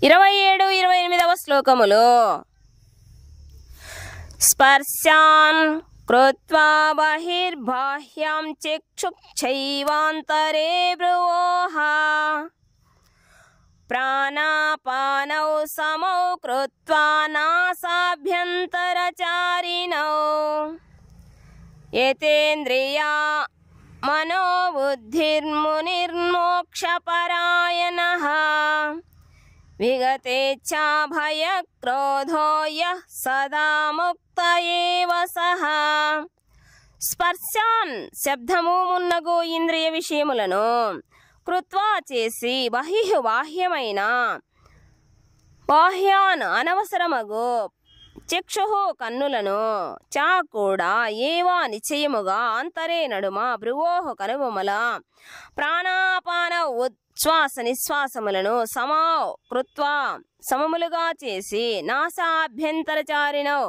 27-28వ శ్లోకములు స్పర్శాన్ కృత్వా బహిర్బాహ్యం చక్షుక్షైవాంతరే భ్రువోః ప్రాణాపానౌ సమౌ కృత్వా నాసాభ్యంతరచారిణౌ ఏతేంద్రియా మనోబుద్ధిర్మునిర్మోక్షపరాయణః విగతేచ్ఛా భయక్రోధో యః సదా ముక్త ఏవ సః. స్పర్శాన్ శబ్దము మున్నగు ఇంద్రియ విషయములను కృత్వా చేసి బాహ్యమైన బాహ్యాన్ అనవసరమగు చక్షు కన్నులను చా కూడా ఏవా నిశ్చయముగా అంతరే నడుమ భ్రువోః కనుబొమల ప్రాణాపాన ఉచ్ఛ్వాస నిశ్వాసములను సమా కృత్వా సమములుగా చేసి నాసాభ్యంతరచారిణౌ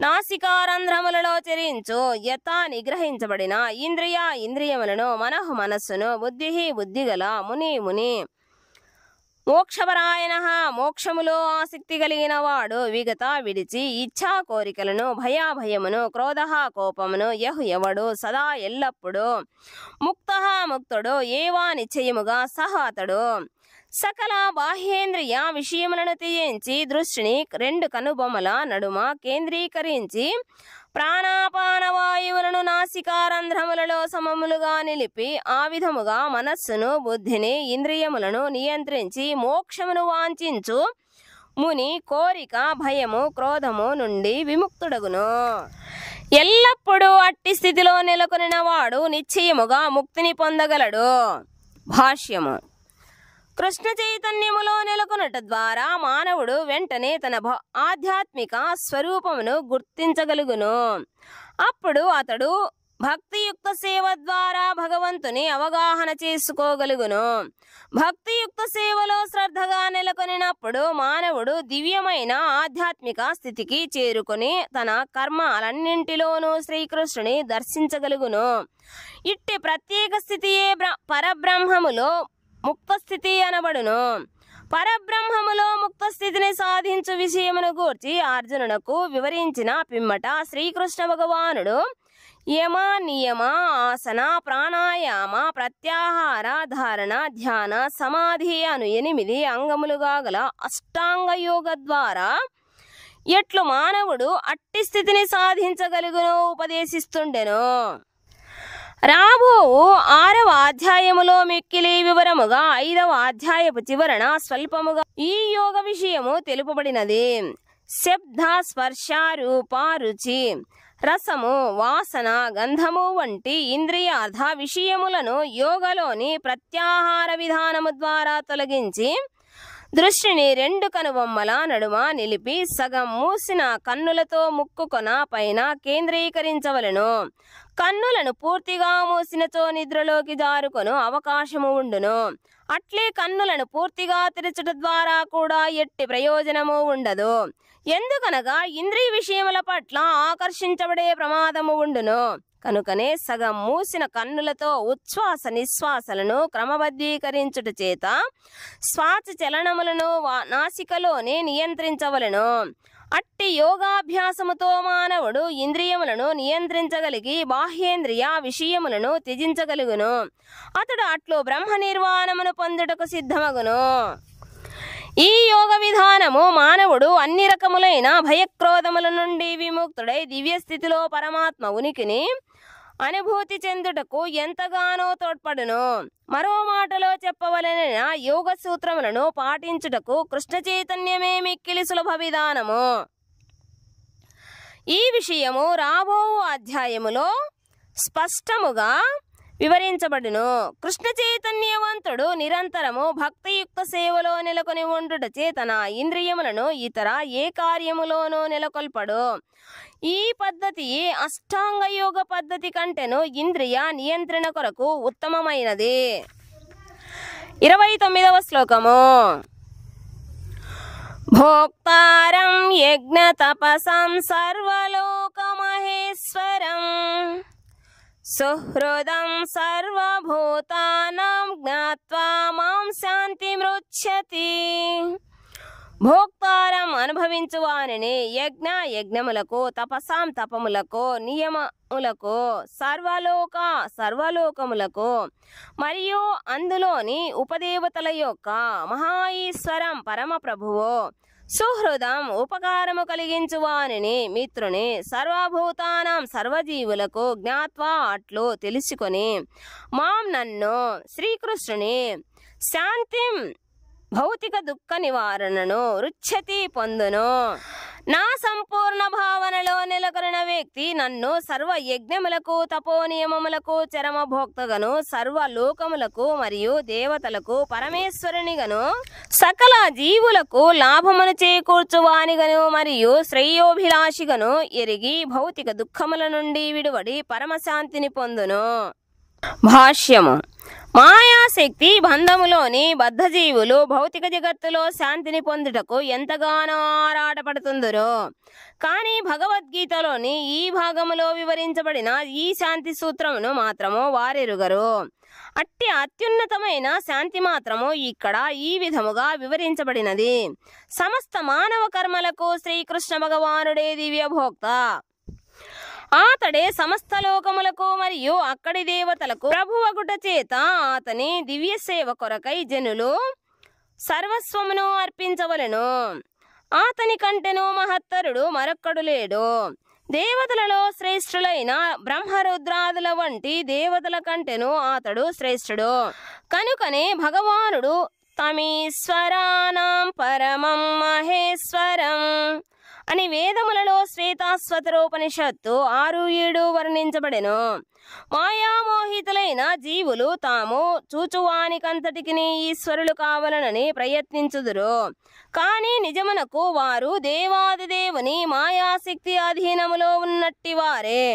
నాసికారంధ్రములలో చరించు యథా నిగ్రహించబడిన ఇంద్రియములను మనస్సును బుద్ధిగల ముని మోక్షపరాయణ మోక్షములో ఆసక్తి కలిగిన వాడు విగత విడిచి ఇచ్ఛా కోరికలను భయమును క్రోధ కోపమును ఎవడు సదా ఎల్లప్పుడూ ముక్తుడు ఏవా నిశ్చయముగా సహ అతడు సకల బాహ్యేంద్రియ విషయములను త్యజించి దృష్టిని రెండు కనుబొమ్మల నడుమ కేంద్రీకరించి ప్రాణాపాన వాయువులను నాసికారంధ్రములలో సమములుగా నిలిపి ఆ విధముగా మనస్సును బుద్ధిని ఇంద్రియములను నియంత్రించి మోక్షమును వాంఛించు ముని కోరిక భయము క్రోధము నుండి విముక్తుడగును. ఎల్లప్పుడూ అట్టి స్థితిలో నెలకొనిన వాడు నిశ్చయముగా ముక్తిని పొందగలడు. భాష్యము. కృష్ణ చైతన్యములో నెలకొనుట ద్వారా మానవుడు వెంటనే తన ఆధ్యాత్మిక స్వరూపమును గుర్తించగలుగును. అప్పుడు అతడు భక్తియుక్త సేవ ద్వారా భగవంతుని అవగాహన చేసుకోగలుగును. భక్తియుక్త సేవలో శ్రద్ధగా నెలకొనినప్పుడు మానవుడు దివ్యమైన ఆధ్యాత్మిక స్థితికి చేరుకుని తన కర్మలన్నింటిలోనూ శ్రీకృష్ణుని దర్శించగలుగును. ఇట్టి ప్రత్యేక స్థితియే పరబ్రహ్మములో ముక్త స్థితి అనబడును. పరబ్రహ్మములో ముక్త స్థితిని సాధించు విషయమును గూర్చి అర్జునునకు వివరించిన పిమ్మట శ్రీకృష్ణ భగవానుడు యమ నియమ ఆసన ప్రాణాయామ ప్రత్యాహార ధారణ ధ్యాన సమాధి అను 8 అంగములుగా గల అష్టాంగ యోగ ద్వారా ఎట్లు మానవుడు అట్టి స్థితిని సాధించగలుగునో ఉపదేశిస్తుండెను. రాబోవు 6వ అధ్యాయములో మిక్కిలి వివరముగా 5వ అధ్యాయపు చివరన స్వల్పముగా ఈ యోగ విషయము తెలుపబడినది. శబ్ద స్పర్శ రూప రుచి రసము వాసన గంధము వంటి ఇంద్రియార్థ విషయములను యోగలోని ప్రత్యాహార విధానము ద్వారా తొలగించి దృష్టిని 2 కనుబొమ్మల నడుమ నిలిపి సగం మూసిన కన్నులతో ముక్కు కొన పైన కేంద్రీకరించవలెను. కన్నులను పూర్తిగా మూసినచో నిద్రలోకి జారుకొను అవకాశము ఉండును. అట్లే కన్నులను పూర్తిగా తెరచుట ద్వారా కూడా ఎట్టి ప్రయోజనము ఉండదు. ఎందుకనగా ఇంద్రియ విషయముల పట్ల ఆకర్షించబడే ప్రమాదము ఉండును. కనుకనే సగం మూసిన కన్నులతో ఉచ్ఛ్వాస నిశ్వాసలను క్రమబద్ధీకరించుట చేత శ్వాస చలనములను నాసికలోనే నియంత్రించవలెను. అట్టి యోగాభ్యాసముతో మానవుడు ఇంద్రియములను నియంత్రించగలిగి బాహ్యేంద్రియ విషయములను త్యజించగలుగును. అతడు అట్లు బ్రహ్మ నిర్వాణమును పొందుటకు సిద్ధమగును. ఈ యోగ విధానము మానవుడు అన్ని రకములైన భయక్రోధముల నుండి విముక్తుడై దివ్య స్థితిలో పరమాత్మ ఉనికిని అనుభూతి చెందుటకు ఎంతగానో తోడ్పడును. మరో మాటలో చెప్పవలెనైన యోగ సూత్రములను పాటించుటకు కృష్ణ చైతన్యమే మిక్కిలి సులభ విధానము. ఈ విషయము రాబో అధ్యాయములో స్పష్టముగా వివరించబడును. కృష్ణ చైతన్యవంతుడు నిరంతరము భక్తియుక్త సేవలో నెలకొని ఉండుటచే తన ఇంద్రియములను ఇతర ఏ కార్యములోనూ నెలకొల్పడు. ఈ పద్ధతి అష్టాంగ యోగ పద్ధతి కంటెను ఇంద్రియ నియంత్రణ కొరకు ఉత్తమమైనది. 29వ శ్లోకము. భోక్తారం యజ్ఞ తపసం సర్వలోక మహేశ్వరం సుహృదం సర్వభూతానాం జ్ఞాత్వా మాం శాంతిమృచ్ఛతి. భోక్తారం అనుభవించువానిని యజ్ఞములకు తపసాం తపములకు నియమములకు సర్వలోకములకు మరియు అందులోని ఉపదేవతల యొక్క మహా ఈశ్వరం పరమ ప్రభువు సుహృదం ఉపకారము కలిగించువానిని మిత్రుని సర్వభూతానాం సర్వజీవులకు జ్ఞాత్వా అట్లు తెలుసుకొని మాం నన్ను శ్రీకృష్ణుని శాంతిం భౌతిక దుఃఖ నివారణను రుచ్యతి పొందును. నా సంపూర్ణ భావనలో నెలకొన్న వ్యక్తి నన్ను సర్వ యజ్ఞములకు తపోనియమములకు చరమభోక్తగను సర్వలోకములకు మరియు దేవతలకు పరమేశ్వరునిగను సకల జీవులకు లాభమును చేకూర్చువానిగను మరియు శ్రేయోభిలాషిగను ఎరిగి భౌతిక దుఃఖముల నుండి విడువడి పరమశాంతిని పొందును. భాష్యము. మాయాశక్తి బంధములోని బద్ధజీవులు భౌతిక జగత్తులో శాంతిని పొందుటకు ఎంతగానో ఆరాటపడుతుందరో కానీ భగవద్గీతలోని ఈ భాగములో వివరించబడిన ఈ శాంతి సూత్రమును మాత్రము వారెరుగరు. అట్టి అత్యున్నతమైన శాంతి మాత్రము ఇక్కడ ఈ విధముగా వివరించబడినది. సమస్త మానవ కర్మలకు శ్రీకృష్ణ భగవానుడే దివ్యభోక్త. అతడే సమస్త లోకములకు మరియు అక్కడి దేవతలకు ప్రభువగుట చేత అతని దివ్య సేవ కొరకై జనులు సర్వస్వమును అర్పించవలెను. అతని కంటెను మహత్తరుడు మరొక్కడు లేడు. దేవతలలో శ్రేష్ఠులైన బ్రహ్మరుద్రాదుల వంటి దేవతల కంటెను అతడు శ్రేష్ఠుడు. కనుకనే భగవానుడు తమీశ్వరానాం పరమం మహేశ్వరం అని వేదములలో శ్వేతాశ్వతరోపనిషత్తు 6-7 వర్ణించబడెను. మాయామోహితులైన జీవులు తాము చూచువానికంతటికి ఈశ్వరులు కావాలనని ప్రయత్నించుదురు. కానీ నిజమునకు వారు దేవాదిదేవుని మాయాశక్తి అధీనములో ఉన్నట్టి వారే.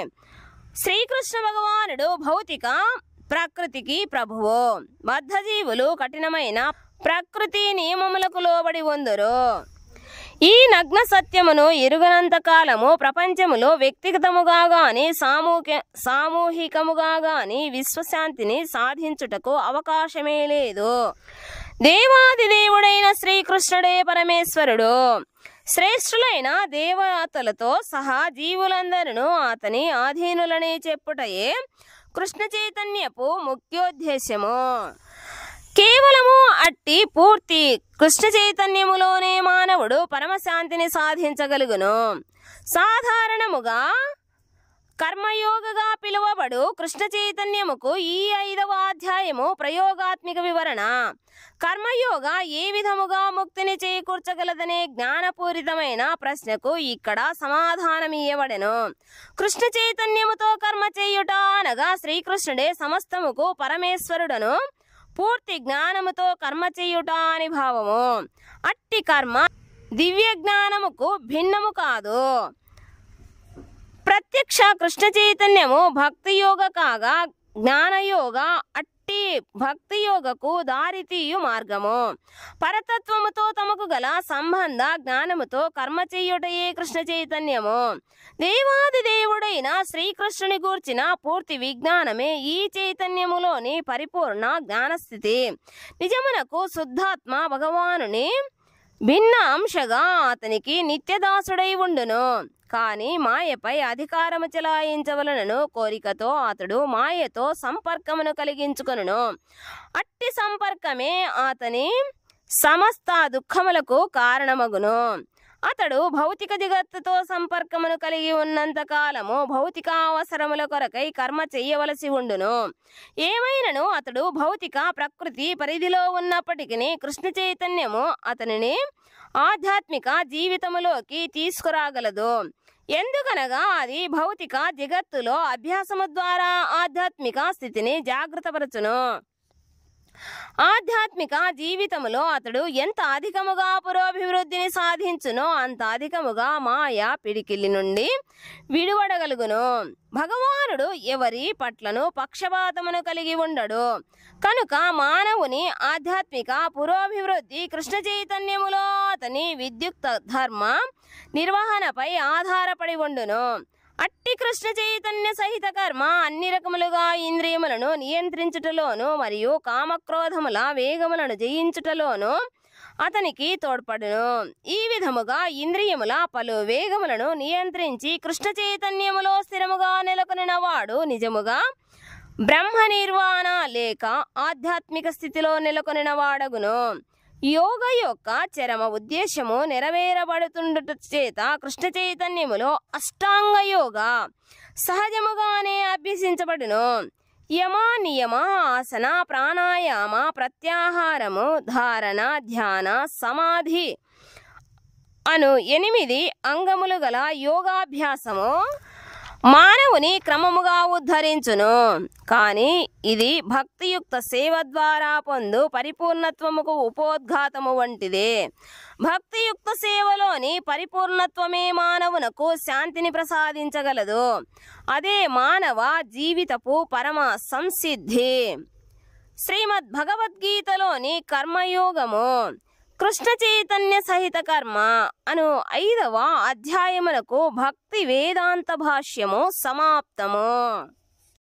శ్రీకృష్ణ భగవానుడు భౌతిక ప్రకృతికి ప్రభువు. బద్ధజీవులు కఠినమైన ప్రకృతి నియమములకు లోబడి ఉందరు. ఈ నగ్న సత్యమును ఎరుగనంత కాలము ప్రపంచములో వ్యక్తిగతముగా గాని సామూహికముగా గాని విశ్వశాంతిని సాధించుటకు అవకాశమే లేదు. దేవాదిదేవుడైన శ్రీకృష్ణుడే పరమేశ్వరుడు. శ్రేష్ఠులైన దేవతలతో సహా జీవులందరూ అతని ఆధీనులని చెప్పుటయే కృష్ణ చైతన్యపు ముఖ్యోద్దేశ్యము. కేవలము అట్టి పూర్తి కృష్ణ చైతన్యములోనే మానవుడు పరమశాంతిని సాధించగలుగును. సాధారణముగా కర్మయోగగా పిలువబడు కృష్ణ చైతన్యముకు ఈ 5వ అధ్యాయము ప్రయోగాత్మిక వివరణ. కర్మయోగ ఏ విధముగా ముక్తిని చేకూర్చగలదనే జ్ఞానపూరితమైన ప్రశ్నకు ఇక్కడ సమాధానమియ్యబడెను. కృష్ణ చైతన్యముతో కర్మ చేయుట అనగా శ్రీకృష్ణుడే సమస్తముకు పరమేశ్వరుడను పూర్తి జ్ఞానముతో కర్మ చేయుట అని భావము. అట్టి కర్మ దివ్య జ్ఞానముకు భిన్నము కాదు. ప్రత్యక్ష కృష్ణ చైతన్యము భక్తియోగ కాగా జ్ఞానయోగ అట్టి భక్తియోగకు దారితీయు మార్గము. పరతత్వముతో తమకు గల సంబంధ జ్ఞానముతో కర్మ చేయుటయే కృష్ణ చైతన్యము. దేవాది దేవుడైన శ్రీకృష్ణుని గూర్చిన పూర్తి విజ్ఞానమే ఈ చైతన్యములోని పరిపూర్ణ జ్ఞానస్థితి. నిజమునకు శుద్ధాత్మ భగవానుని భిన్న అంశగా అతనికి నిత్యదాసుడై ఉండును. కానీ మాయపై అధికారము చెలాయించవలనను కోరికతో అతడు మాయతో సంపర్కమును కలిగించుకొనును. అట్టి సంపర్కమే అతని సమస్త దుఃఖములకు కారణమగును. అతడు భౌతిక జగత్తుతో సంపర్కమును కలిగి ఉన్నంత కాలము భౌతిక అవసరముల కొరకై కర్మ చెయ్యవలసి ఉండును. ఏమైనను అతడు భౌతిక ప్రకృతి పరిధిలో ఉన్నప్పటికీ కృష్ణ చైతన్యము అతనిని ఆధ్యాత్మిక జీవితములోకి తీసుకురాగలదు. ఎందుకనగా అది భౌతిక జగత్తులో అభ్యాసము ద్వారా ఆధ్యాత్మిక స్థితిని జాగృతపరచును. ఆధ్యాత్మిక జీవితములో అతడు ఎంత అధికముగా పురోభివృద్ధిని సాధించునో అంత అధికముగా మాయా పిడికిలి నుండి విడువడగలుగును. భగవానుడు ఎవరి పట్లను పక్షపాతమును కలిగి ఉండడు. కనుక మానవుని ఆధ్యాత్మిక పురోభివృద్ధి కృష్ణ చైతన్యములో అతని విద్యుక్త ధర్మ నిర్వహణపై ఆధారపడి ఉండును. అట్టి కృష్ణ చైతన్య సహిత కర్మ అన్ని రకములుగా ఇంద్రియములను నియంత్రించుటలోను మరియు కామక్రోధముల వేగములను జయించుటలోను అతనికి తోడ్పడును. ఈ విధముగా ఇంద్రియముల పలు వేగములను నియంత్రించి కృష్ణ చైతన్యములో స్థిరముగా నెలకొనిన వాడు నిజముగా బ్రహ్మ నిర్వాణ లేక ఆధ్యాత్మిక స్థితిలో నెలకొనిన వాడగును. యోగ యొక్క చరమ ఉద్దేశము నెరవేరబడుతుండుట చేత కృష్ణ చైతన్యములో అష్టాంగ యోగ సహజముగానే అభ్యసించబడును. యమ నియమ ఆసన ప్రాణాయామ ప్రత్యాహారము ధారణ ధ్యాన సమాధి అను 8 అంగములు గల యోగాభ్యాసము మానవుని క్రమముగా ఉద్ధరించును. కానీ ఇది భక్తియుక్త సేవ ద్వారా పొందు పరిపూర్ణత్వముకు ఉపోద్ఘాతము వంటిదే. భక్తియుక్త సేవలోని పరిపూర్ణత్వమే మానవునకు శాంతిని ప్రసాదించగలదు. అదే మానవ జీవితపు పరమ సంసిద్ధి. శ్రీమద్ భగవద్గీతలోని కర్మయోగము కృష్ణ చైతన్య సహిత కర్మ అను 5వ అధ్యాయమునకు భక్తి వేదాంత భాష్యము సమాప్తము.